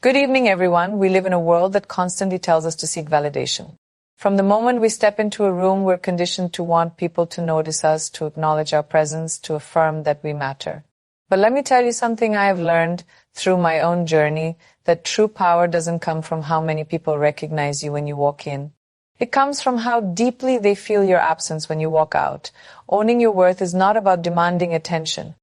Good evening, everyone. We live in a world that constantly tells us to seek validation. From the moment we step into a room, we're conditioned to want people to notice us, to acknowledge our presence, to affirm that we matter. But let me tell you something I have learned through my own journey, that true power doesn't come from how many people recognize you when you walk in. It comes from how deeply they feel your absence when you walk out. Owning your worth is not about demanding attention.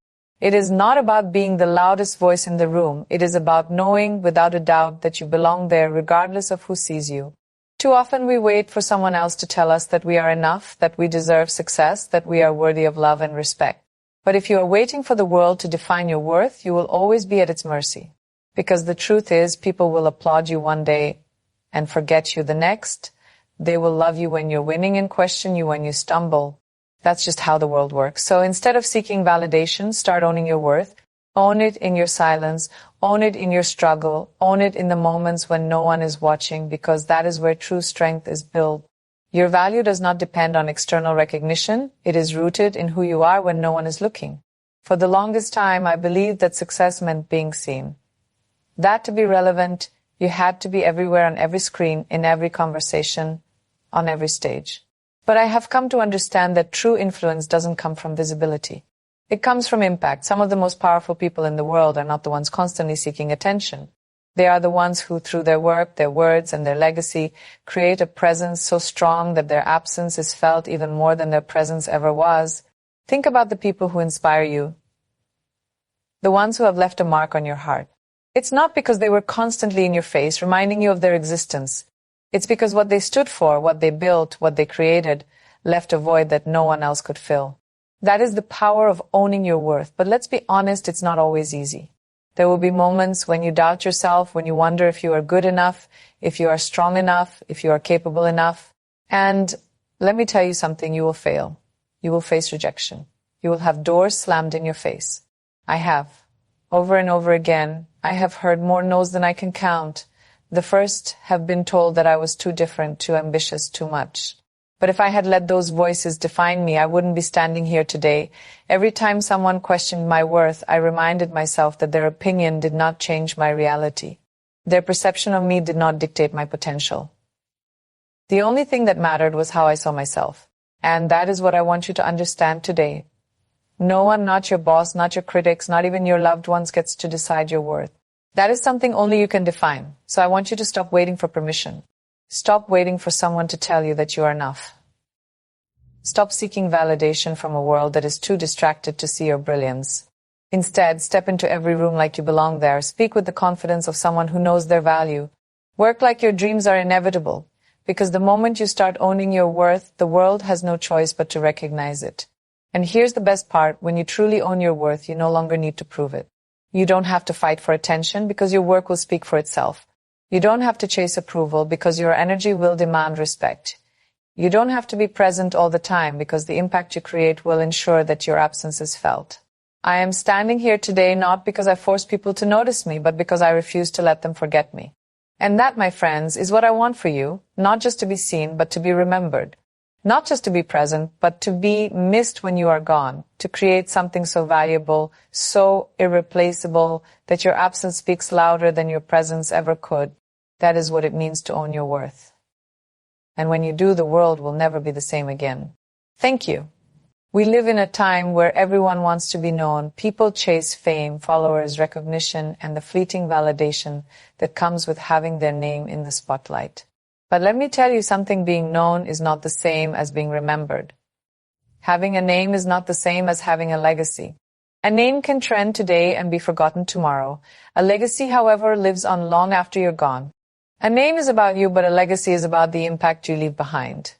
It is not about being the loudest voice in the room. It is about knowing without a doubt that you belong there regardless of who sees you. Too often we wait for someone else to tell us that we are enough, that we deserve success, that we are worthy of love and respect. But if you are waiting for the world to define your worth, you will always be at its mercy. Because the truth is, people will applaud you one day and forget you the next. They will love you when you're winning and question you when you stumble. That's just how the world works. So instead of seeking validation, start owning your worth. Own it in your silence. Own it in your struggle. Own it in the moments when no one is watching, because that is where true strength is built. Your value does not depend on external recognition. It is rooted in who you are when no one is looking. For the longest time, I believed that success meant being seen. That to be relevant, you had to be everywhere on every screen, in every conversation, on every stage. But I have come to understand that true influence doesn't come from visibility. It comes from impact. Some of the most powerful people in the world are not the ones constantly seeking attention. They are the ones who, through their work, their words, and their legacy, create a presence so strong that their absence is felt even more than their presence ever was. Think about the people who inspire you, the ones who have left a mark on your heart. It's not because they were constantly in your face, reminding you of their existence. It's because what they stood for, what they built, what they created, left a void that no one else could fill. That is the power of owning your worth. But let's be honest, it's not always easy. There will be moments when you doubt yourself, when you wonder if you are good enough, if you are strong enough, if you are capable enough. And let me tell you something, you will fail. You will face rejection. You will have doors slammed in your face. I have. Over and over again, I have heard more no's than I can count. The first have been told that I was too different, too ambitious, too much. But if I had let those voices define me, I wouldn't be standing here today. Every time someone questioned my worth, I reminded myself that their opinion did not change my reality. Their perception of me did not dictate my potential. The only thing that mattered was how I saw myself. And that is what I want you to understand today. No one, not your boss, not your critics, not even your loved ones, gets to decide your worth. That is something only you can define. So I want you to stop waiting for permission. Stop waiting for someone to tell you that you are enough. Stop seeking validation from a world that is too distracted to see your brilliance. Instead, step into every room like you belong there. Speak with the confidence of someone who knows their value. Work like your dreams are inevitable. Because the moment you start owning your worth, the world has no choice but to recognize it. And here's the best part. When you truly own your worth, you no longer need to prove it. You don't have to fight for attention because your work will speak for itself. You don't have to chase approval because your energy will demand respect. You don't have to be present all the time because the impact you create will ensure that your absence is felt. I am standing here today not because I force people to notice me, but because I refuse to let them forget me. And that, my friends, is what I want for you, not just to be seen, but to be remembered. Not just to be present, but to be missed when you are gone, to create something so valuable, so irreplaceable, that your absence speaks louder than your presence ever could. That is what it means to own your worth. And when you do, the world will never be the same again. Thank you. We live in a time where everyone wants to be known. People chase fame, followers, recognition, and the fleeting validation that comes with having their name in the spotlight. But let me tell you something, being known is not the same as being remembered. Having a name is not the same as having a legacy. A name can trend today and be forgotten tomorrow. A legacy, however, lives on long after you're gone. A name is about you, but a legacy is about the impact you leave behind.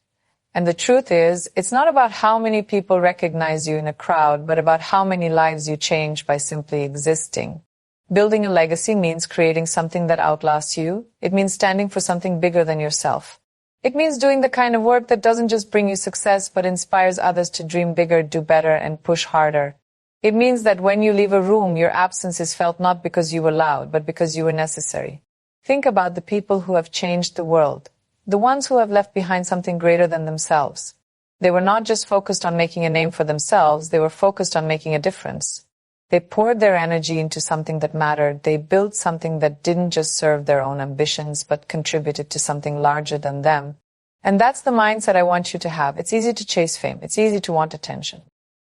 And the truth is, it's not about how many people recognize you in a crowd, but about how many lives you change by simply existing. Building a legacy means creating something that outlasts you. It means standing for something bigger than yourself. It means doing the kind of work that doesn't just bring you success, but inspires others to dream bigger, do better, and push harder. It means that when you leave a room, your absence is felt not because you were loud, but because you were necessary. Think about the people who have changed the world, the ones who have left behind something greater than themselves. They were not just focused on making a name for themselves, they were focused on making a difference. They poured their energy into something that mattered. They built something that didn't just serve their own ambitions, but contributed to something larger than them. And that's the mindset I want you to have. It's easy to chase fame. It's easy to want attention.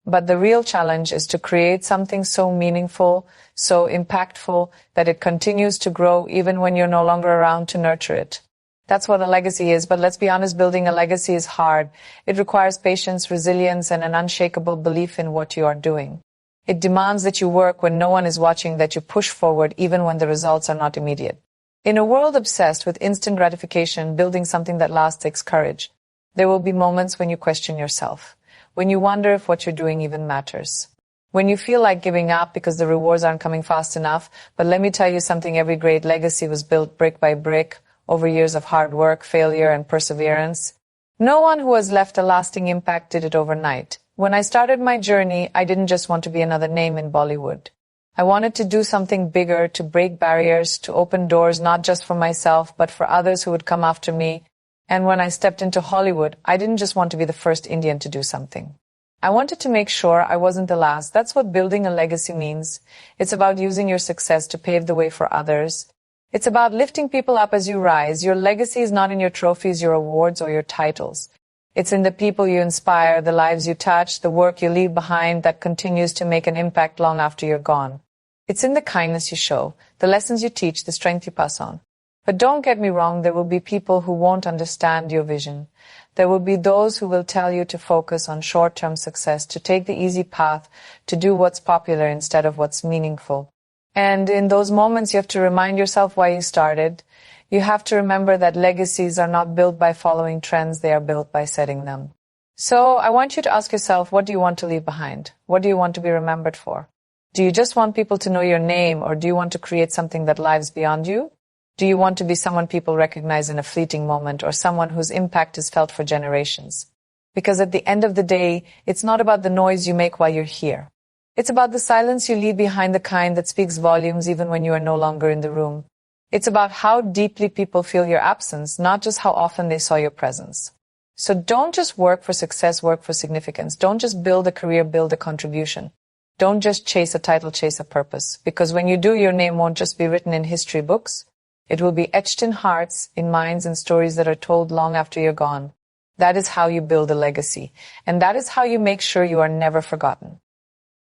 But the real challenge is to create something so meaningful, so impactful, that it continues to grow even when you're no longer around to nurture it. That's what a legacy is, but let's be honest, building a legacy is hard. It requires patience, resilience, and an unshakable belief in what you are doing. It demands that you work when no one is watching, that you push forward even when the results are not immediate. In a world obsessed with instant gratification, building something that lasts takes courage. There will be moments when you question yourself, when you wonder if what you're doing even matters, when you feel like giving up because the rewards aren't coming fast enough. But let me tell you something, every great legacy was built brick by brick, over years of hard work, failure, and perseverance. No one who has left a lasting impact did it overnight. When I started my journey, I didn't just want to be another name in Bollywood. I wanted to do something bigger, to break barriers, to open doors, not just for myself, but for others who would come after me. And when I stepped into Hollywood, I didn't just want to be the first Indian to do something. I wanted to make sure I wasn't the last. That's what building a legacy means. It's about using your success to pave the way for others. It's about lifting people up as you rise. Your legacy is not in your trophies, your awards, or your titles. It's in the people you inspire, the lives you touch, the work you leave behind that continues to make an impact long after you're gone. It's in the kindness you show, the lessons you teach, the strength you pass on. But don't get me wrong, there will be people who won't understand your vision. There will be those who will tell you to focus on short-term success, to take the easy path, to do what's popular instead of what's meaningful. And in those moments, you have to remind yourself why you started. You have to remember that legacies are not built by following trends, they are built by setting them. So I want you to ask yourself, what do you want to leave behind? What do you want to be remembered for? Do you just want people to know your name, or do you want to create something that lives beyond you? Do you want to be someone people recognize in a fleeting moment, or someone whose impact is felt for generations? Because at the end of the day, it's not about the noise you make while you're here. It's about the silence you leave behind, the kind that speaks volumes even when you are no longer in the room. It's about how deeply people feel your absence, not just how often they saw your presence. So don't just work for success, work for significance. Don't just build a career, build a contribution. Don't just chase a title, chase a purpose. Because when you do, your name won't just be written in history books. It will be etched in hearts, in minds, and stories that are told long after you're gone. That is how you build a legacy. And that is how you make sure you are never forgotten.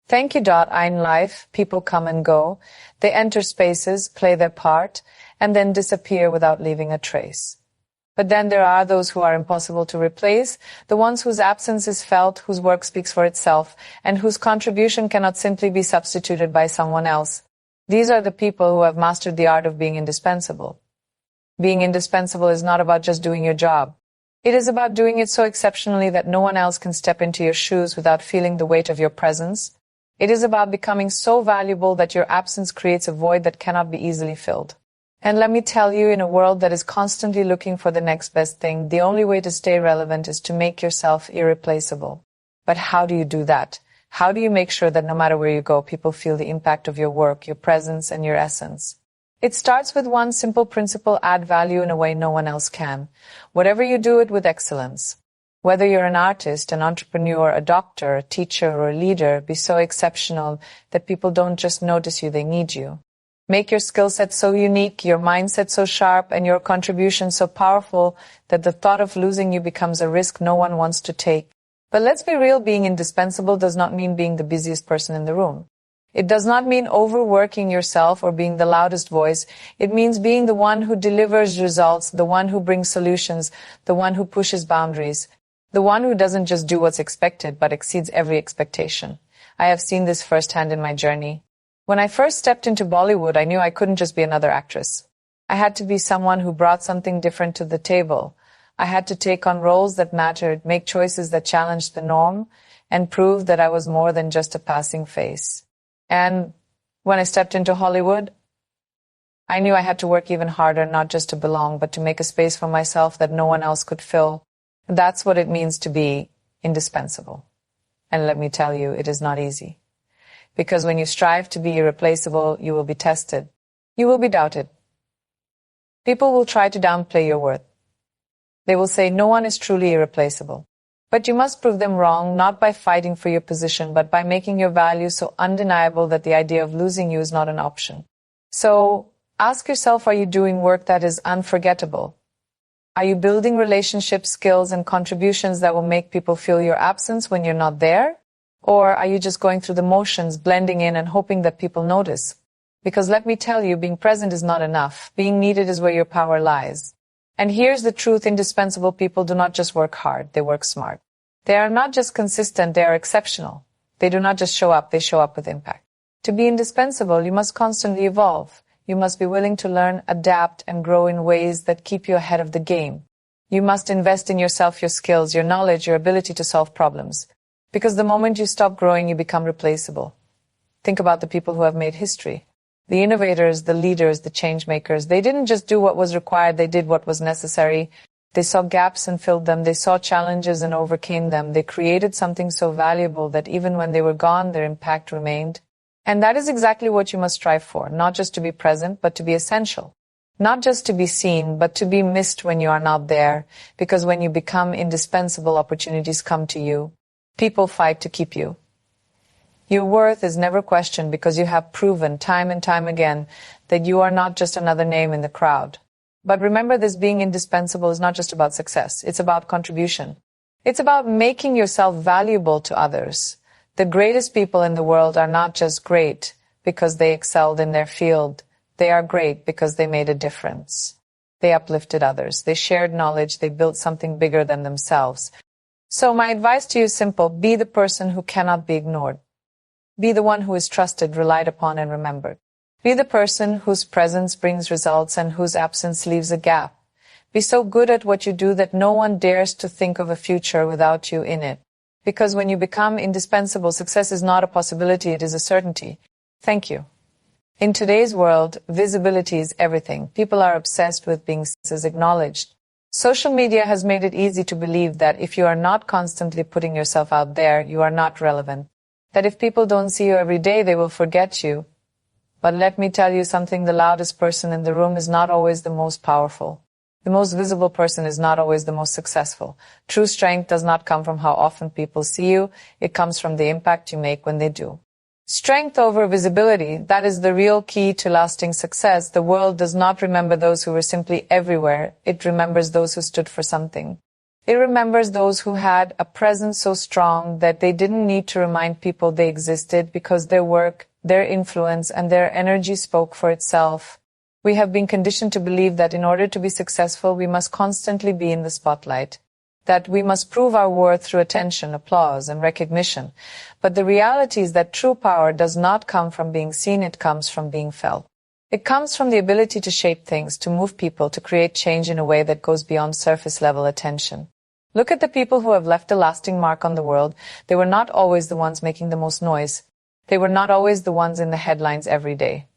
Thank you. In life, people come and go. They enter spaces, play their part, and then disappear without leaving a trace. But then there are those who are impossible to replace, the ones whose absence is felt, whose work speaks for itself, and whose contribution cannot simply be substituted by someone else. These are the people who have mastered the art of being indispensable. Being indispensable is not about just doing your job. It is about doing it so exceptionally that no one else can step into your shoes without feeling the weight of your presence. It is about becoming so valuable that your absence creates a void that cannot be easily filled. And let me tell you, in a world that is constantly looking for the next best thing, the only way to stay relevant is to make yourself irreplaceable. But how do you do that? How do you make sure that no matter where you go, people feel the impact of your work, your presence, and your essence? It starts with one simple principle: add value in a way no one else can. Whatever you do, it with excellence. Whether you're an artist, an entrepreneur, a doctor, a teacher, or a leader, be so exceptional that people don't just notice you, they need you. Make your skill set so unique, your mindset so sharp, and your contribution so powerful that the thought of losing you becomes a risk no one wants to take. But let's be real, being indispensable does not mean being the busiest person in the room. It does not mean overworking yourself or being the loudest voice. It means being the one who delivers results, the one who brings solutions, the one who pushes boundaries, the one who doesn't just do what's expected but exceeds every expectation. I have seen this firsthand in my journey. When I first stepped into Bollywood, I knew I couldn't just be another actress. I had to be someone who brought something different to the table. I had to take on roles that mattered, make choices that challenged the norm, and prove that I was more than just a passing face. And when I stepped into Hollywood, I knew I had to work even harder, not just to belong, but to make a space for myself that no one else could fill. That's what it means to be indispensable. And let me tell you, it is not easy. Because when you strive to be irreplaceable, you will be tested. You will be doubted. People will try to downplay your worth. They will say no one is truly irreplaceable. But you must prove them wrong, not by fighting for your position, but by making your value so undeniable that the idea of losing you is not an option. So, ask yourself, are you doing work that is unforgettable? Are you building relationships, skills, and contributions that will make people feel your absence when you're not there? Or are you just going through the motions, blending in and hoping that people notice? Because let me tell you, being present is not enough. Being needed is where your power lies. And here's the truth, indispensable people do not just work hard, they work smart. They are not just consistent, they are exceptional. They do not just show up, they show up with impact. To be indispensable, you must constantly evolve. You must be willing to learn, adapt, and grow in ways that keep you ahead of the game. You must invest in yourself, your skills, your knowledge, your ability to solve problems. Because the moment you stop growing, you become replaceable. Think about the people who have made history. The innovators, the leaders, the change makers. They didn't just do what was required, they did what was necessary. They saw gaps and filled them. They saw challenges and overcame them. They created something so valuable that even when they were gone, their impact remained. And that is exactly what you must strive for, not just to be present, but to be essential. Not just to be seen, but to be missed when you are not there, because when you become indispensable, opportunities come to you. People fight to keep you. Your worth is never questioned because you have proven time and time again that you are not just another name in the crowd. But remember, this being indispensable is not just about success. It's about contribution. It's about making yourself valuable to others. The greatest people in the world are not just great because they excelled in their field. They are great because they made a difference. They uplifted others. They shared knowledge. They built something bigger than themselves. So my advice to you is simple. Be the person who cannot be ignored. Be the one who is trusted, relied upon, and remembered. Be the person whose presence brings results and whose absence leaves a gap. Be so good at what you do that no one dares to think of a future without you in it. Because when you become indispensable, success is not a possibility, it is a certainty. Thank you. In today's world, visibility is everything. People are obsessed with being acknowledged. Social media has made it easy to believe that if you are not constantly putting yourself out there, you are not relevant. That if people don't see you every day, they will forget you. But let me tell you something, the loudest person in the room is not always the most powerful. The most visible person is not always the most successful. True strength does not come from how often people see you. It comes from the impact you make when they do. Strength over visibility, that is the real key to lasting success. The world does not remember those who were simply everywhere. It remembers those who stood for something. It remembers those who had a presence so strong that they didn't need to remind people they existed because their work, their influence, and their energy spoke for itself. We have been conditioned to believe that in order to be successful, we must constantly be in the spotlight, that we must prove our worth through attention, applause, and recognition. But the reality is that true power does not come from being seen, it comes from being felt. It comes from the ability to shape things, to move people, to create change in a way that goes beyond surface-level attention. Look at the people who have left a lasting mark on the world. They were not always the ones making the most noise. They were not always the ones in the headlines every day.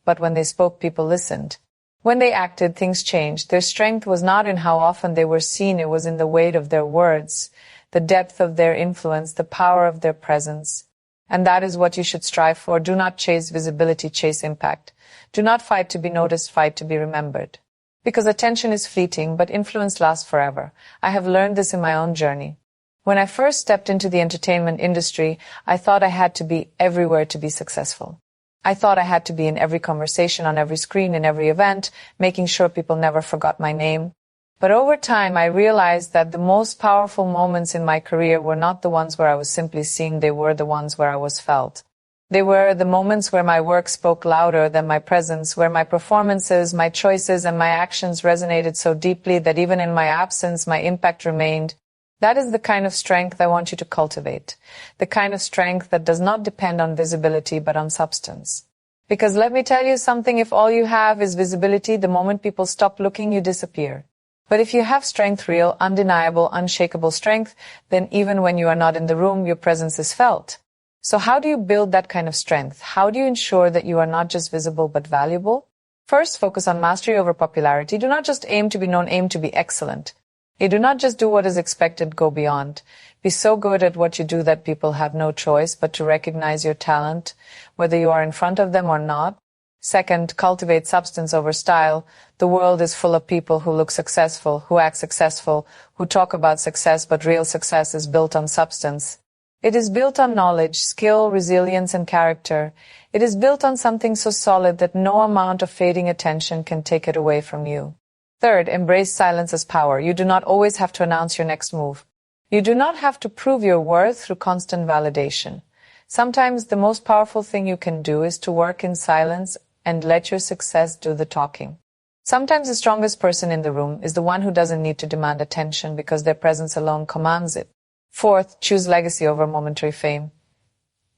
But when they spoke, people listened. When they acted, things changed. Their strength was not in how often they were seen, it was in the weight of their words, the depth of their influence, the power of their presence. And that is what you should strive for. Do not chase visibility, chase impact. Do not fight to be noticed, fight to be remembered. Because attention is fleeting, but influence lasts forever. I have learned this in my own journey. When I first stepped into the entertainment industry, I thought I had to be everywhere to be successful. I thought I had to be in every conversation, on every screen, in every event, making sure people never forgot my name. But over time, I realized that the most powerful moments in my career were not the ones where I was simply seen, they were the ones where I was felt. They were the moments where my work spoke louder than my presence, where my performances, my choices, and my actions resonated so deeply that even in my absence, my impact remained. That is the kind of strength I want you to cultivate. The kind of strength that does not depend on visibility, but on substance. Because let me tell you something, if all you have is visibility, the moment people stop looking, you disappear. But if you have strength, real, undeniable, unshakable strength, then even when you are not in the room, your presence is felt. So how do you build that kind of strength? How do you ensure that you are not just visible but valuable? First, focus on mastery over popularity. Do not just aim to be known, aim to be excellent. You do not just do what is expected, go beyond. Be so good at what you do that people have no choice but to recognize your talent, whether you are in front of them or not. Second, cultivate substance over style. The world is full of people who look successful, who act successful, who talk about success, but real success is built on substance. It is built on knowledge, skill, resilience, and character. It is built on something so solid that no amount of fading attention can take it away from you. Third, embrace silence as power. You do not always have to announce your next move. You do not have to prove your worth through constant validation. Sometimes the most powerful thing you can do is to work in silence and let your success do the talking. Sometimes the strongest person in the room is the one who doesn't need to demand attention because their presence alone commands it. Fourth, choose legacy over momentary fame.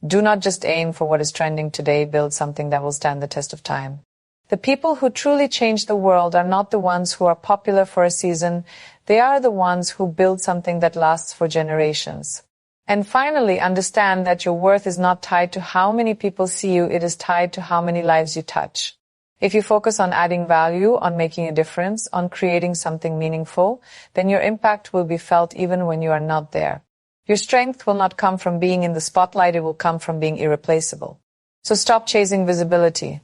Do not just aim for what is trending today, build something that will stand the test of time. The people who truly change the world are not the ones who are popular for a season. They are the ones who build something that lasts for generations. And finally, understand that your worth is not tied to how many people see you, it is tied to how many lives you touch. If you focus on adding value, on making a difference, on creating something meaningful, then your impact will be felt even when you are not there. Your strength will not come from being in the spotlight, it will come from being irreplaceable. So stop chasing visibility.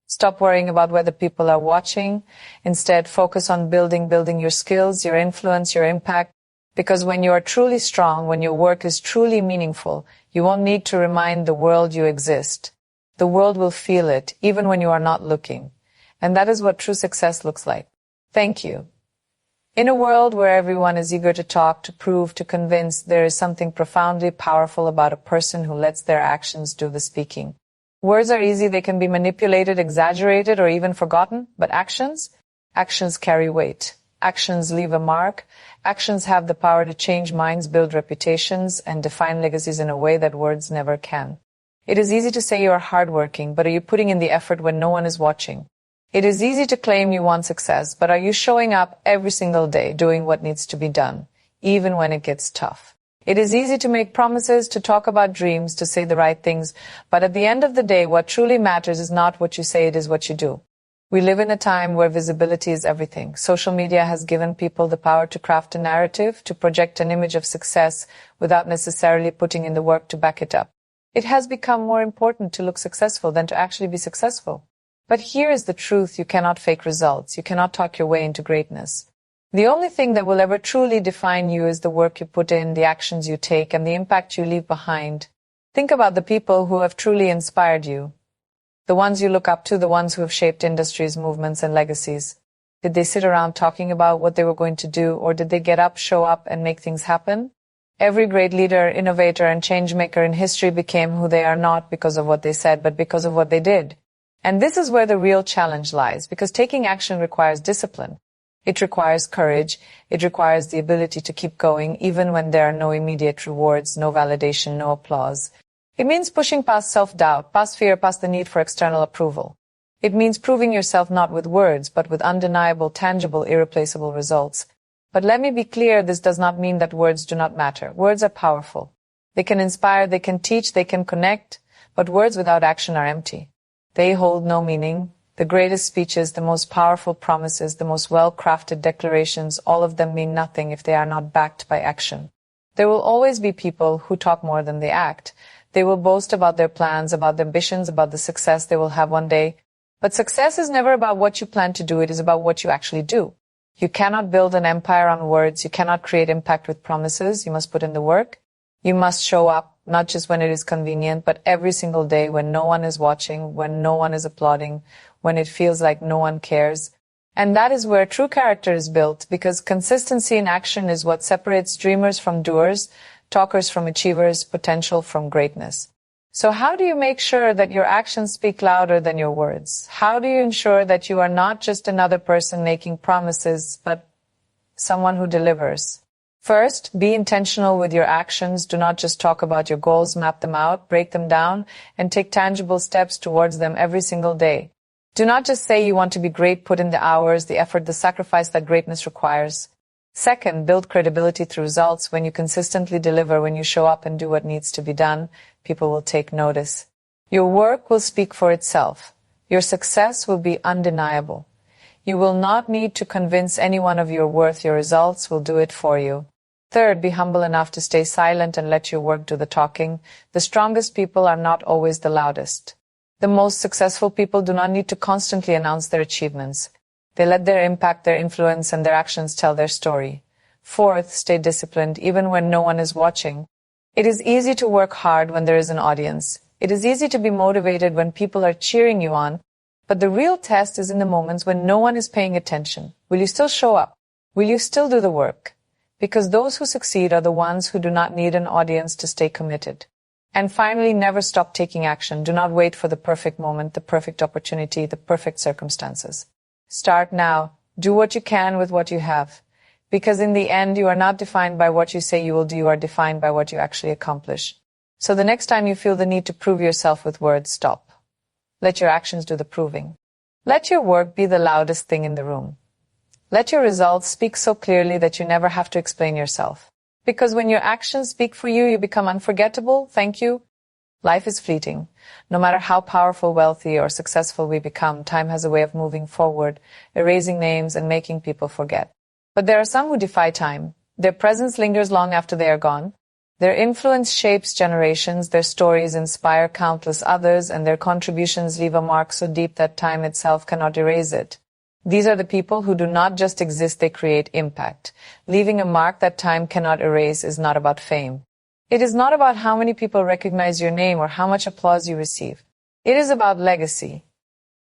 Stop worrying about whether people are watching. Instead, focus on building your skills, your influence, your impact. Because when you are truly strong, when your work is truly meaningful, you won't need to remind the world you exist. The world will feel it, even when you are not looking. And that is what true success looks like. Thank you. In a world where everyone is eager to talk, to prove, to convince, there is something profoundly powerful about a person who lets their actions do the speaking. Words are easy, they can be manipulated, exaggerated, or even forgotten, but actions carry weight. Actions leave a mark. Actions have the power to change minds, build reputations, and define legacies in a way that words never can. It is easy to say you are hardworking, but are you putting in the effort when no one is watching? It is easy to claim you want success, but are you showing up every single day, doing what needs to be done, even when it gets tough? It is easy to make promises, to talk about dreams, to say the right things, but at the end of the day, what truly matters is not what you say, it is what you do. We live in a time where visibility is everything. Social media has given people the power to craft a narrative, to project an image of success without necessarily putting in the work to back it up. It has become more important to look successful than to actually be successful. But here is the truth, you cannot fake results. You cannot talk your way into greatness. The only thing that will ever truly define you is the work you put in, the actions you take, and the impact you leave behind. Think about the people who have truly inspired you. The ones you look up to, the ones who have shaped industries, movements, and legacies. Did they sit around talking about what they were going to do, or did they get up, show up, and make things happen? Every great leader, innovator, and changemaker in history became who they are not because of what they said, but because of what they did. And this is where the real challenge lies, because taking action requires discipline. It requires courage. It requires the ability to keep going, even when there are no immediate rewards, no validation, no applause. It means pushing past self-doubt, past fear, past the need for external approval. It means proving yourself not with words, but with undeniable, tangible, irreplaceable results. But let me be clear, this does not mean that words do not matter. Words are powerful. They can inspire, they can teach, they can connect, but words without action are empty. They hold no meaning. The greatest speeches, the most powerful promises, the most well-crafted declarations, all of them mean nothing if they are not backed by action. There will always be people who talk more than they act. They will boast about their plans, about their ambitions, about the success they will have one day. But success is never about what you plan to do, it is about what you actually do. You cannot build an empire on words. You cannot create impact with promises. You must put in the work. You must show up, not just when it is convenient, but every single day when no one is watching, when no one is applauding, when it feels like no one cares. And that is where true character is built, because consistency in action is what separates dreamers from doers, talkers from achievers, potential from greatness. So how do you make sure that your actions speak louder than your words? How do you ensure that you are not just another person making promises, but someone who delivers? First, be intentional with your actions. Do not just talk about your goals, map them out, break them down, and take tangible steps towards them every single day. Do not just say you want to be great, put in the hours, the effort, the sacrifice that greatness requires. Second, build credibility through results. When you consistently deliver, when you show up and do what needs to be done, people will take notice. Your work will speak for itself. Your success will be undeniable. You will not need to convince anyone of your worth. Your results will do it for you. Third, be humble enough to stay silent and let your work do the talking. The strongest people are not always the loudest. The most successful people do not need to constantly announce their achievements. They let their impact, their influence, and their actions tell their story. Fourth, stay disciplined even when no one is watching. It is easy to work hard when there is an audience. It is easy to be motivated when people are cheering you on, but the real test is in the moments when no one is paying attention. Will you still show up? Will you still do the work? Because those who succeed are the ones who do not need an audience to stay committed. And finally, never stop taking action. Do not wait for the perfect moment, the perfect opportunity, the perfect circumstances. Start now. Do what you can with what you have. Because in the end, you are not defined by what you say you will do, you are defined by what you actually accomplish. So the next time you feel the need to prove yourself with words, stop. Let your actions do the proving. Let your work be the loudest thing in the room. Let your results speak so clearly that you never have to explain yourself. Because when your actions speak for you, you become unforgettable. Thank you. Life is fleeting. No matter how powerful, wealthy, or successful we become, time has a way of moving forward, erasing names and making people forget. But there are some who defy time. Their presence lingers long after they are gone. Their influence shapes generations, their stories inspire countless others, and their contributions leave a mark so deep that time itself cannot erase it. These are the people who do not just exist, they create impact. Leaving a mark that time cannot erase is not about fame. It is not about how many people recognize your name or how much applause you receive. It is about legacy.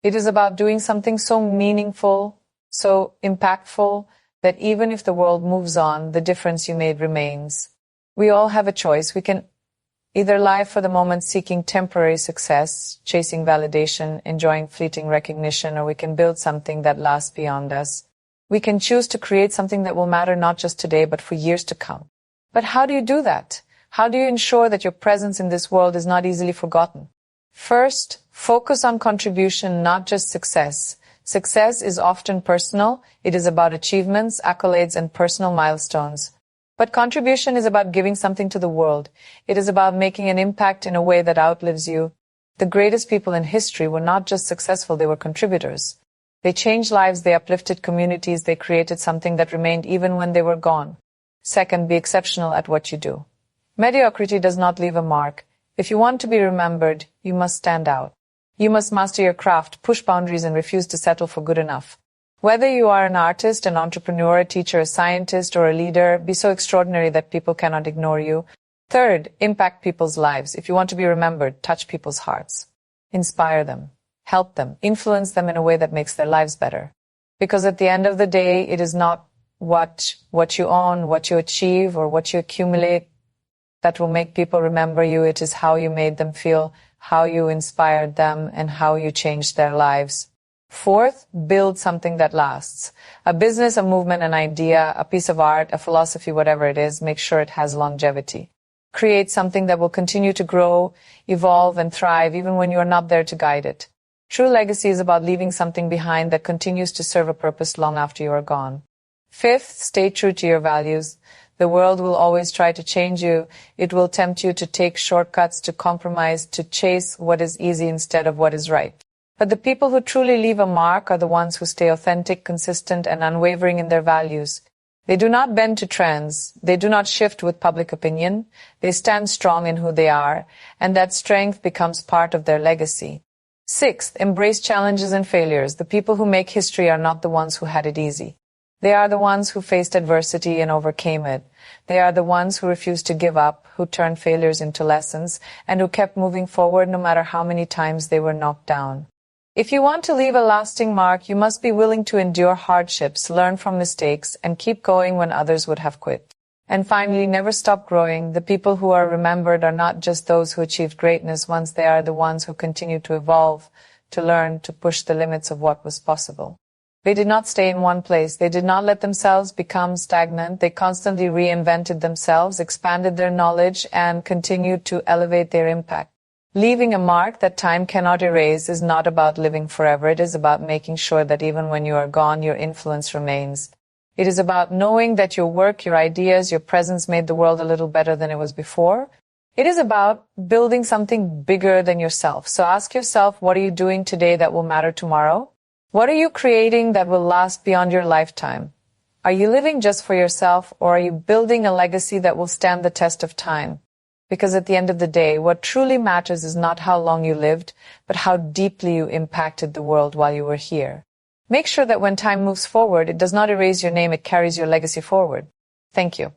It is about doing something so meaningful, so impactful, that even if the world moves on, the difference you made remains. We all have a choice. We can either live for the moment seeking temporary success, chasing validation, enjoying fleeting recognition, or we can build something that lasts beyond us. We can choose to create something that will matter not just today, but for years to come. But how do you do that? How do you ensure that your presence in this world is not easily forgotten? First, focus on contribution, not just success. Success is often personal. It is about achievements, accolades, and personal milestones. But contribution is about giving something to the world. It is about making an impact in a way that outlives you. The greatest people in history were not just successful, they were contributors. They changed lives, they uplifted communities, they created something that remained even when they were gone. Second, be exceptional at what you do. Mediocrity does not leave a mark. If you want to be remembered, you must stand out. You must master your craft, push boundaries, and refuse to settle for good enough. Whether you are an artist, an entrepreneur, a teacher, a scientist, or a leader, be so extraordinary that people cannot ignore you. Third, impact people's lives. If you want to be remembered, touch people's hearts. Inspire them. Help them. Influence them in a way that makes their lives better. Because at the end of the day, it is not what you own, what you achieve, or what you accumulate that will make people remember you. It is how you made them feel, how you inspired them, and how you changed their lives. Fourth, build something that lasts. A business, a movement, an idea, a piece of art, a philosophy, whatever it is, make sure it has longevity. Create something that will continue to grow, evolve, and thrive even when you are not there to guide it. True legacy is about leaving something behind that continues to serve a purpose long after you are gone. Fifth, stay true to your values. The world will always try to change you. It will tempt you to take shortcuts, to compromise, to chase what is easy instead of what is right. But the people who truly leave a mark are the ones who stay authentic, consistent, and unwavering in their values. They do not bend to trends. They do not shift with public opinion. They stand strong in who they are, and that strength becomes part of their legacy. Sixth, embrace challenges and failures. The people who make history are not the ones who had it easy. They are the ones who faced adversity and overcame it. They are the ones who refused to give up, who turned failures into lessons, and who kept moving forward no matter how many times they were knocked down. If you want to leave a lasting mark, you must be willing to endure hardships, learn from mistakes, and keep going when others would have quit. And finally, never stop growing. The people who are remembered are not just those who achieved greatness once. They are the ones who continue to evolve, to learn, to push the limits of what was possible. They did not stay in one place. They did not let themselves become stagnant. They constantly reinvented themselves, expanded their knowledge, and continued to elevate their impact. Leaving a mark that time cannot erase is not about living forever. It is about making sure that even when you are gone, your influence remains. It is about knowing that your work, your ideas, your presence made the world a little better than it was before. It is about building something bigger than yourself. So ask yourself, what are you doing today that will matter tomorrow? What are you creating that will last beyond your lifetime? Are you living just for yourself, or are you building a legacy that will stand the test of time? Because at the end of the day, what truly matters is not how long you lived, but how deeply you impacted the world while you were here. Make sure that when time moves forward, it does not erase your name, it carries your legacy forward. Thank you.